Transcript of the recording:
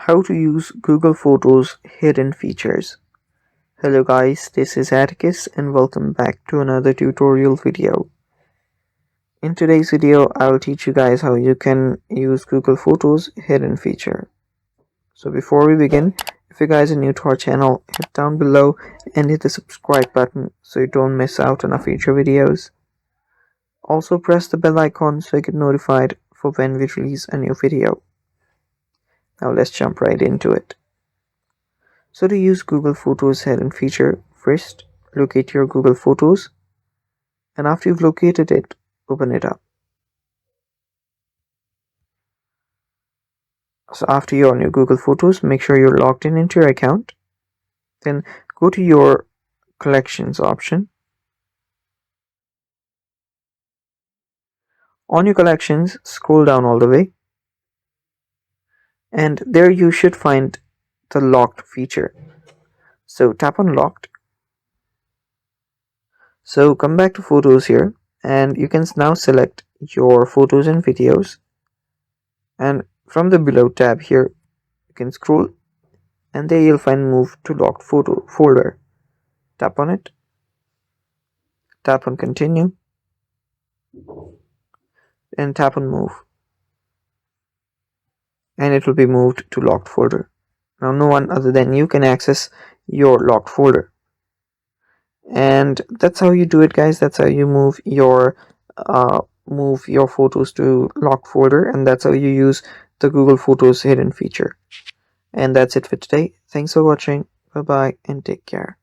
How to use Google Photos hidden features. Hello guys, this is Atticus and welcome back to another tutorial video. In today's video, I will teach you guys how you can use Google Photos hidden feature. So before we begin, if you guys are new to our channel, hit down below and hit the subscribe button so you don't miss out on our future videos. Also press the bell icon so you get notified for when we release a new video. Now let's jump right into it. So to use Google Photos hidden feature, first locate your Google Photos, and after you've located it, open it up. So after you're on your Google Photos, make sure you're logged in into your account. Then go to your collections option. On your collections, scroll down all the way, and there you should find the locked feature. So tap on locked. So come back to photos here, and you can now select your photos and videos, and from the below tab here you can scroll and there you'll find move to locked photo folder. Tap on it, tap on continue, and tap on move, and it will be moved to locked folder. Now no one other than you can access your locked folder. And that's how you do it, guys. That's how you move your photos to locked folder, and that's how you use the Google Photos hidden feature. And that's it for today. Thanks for watching. Bye bye and take care.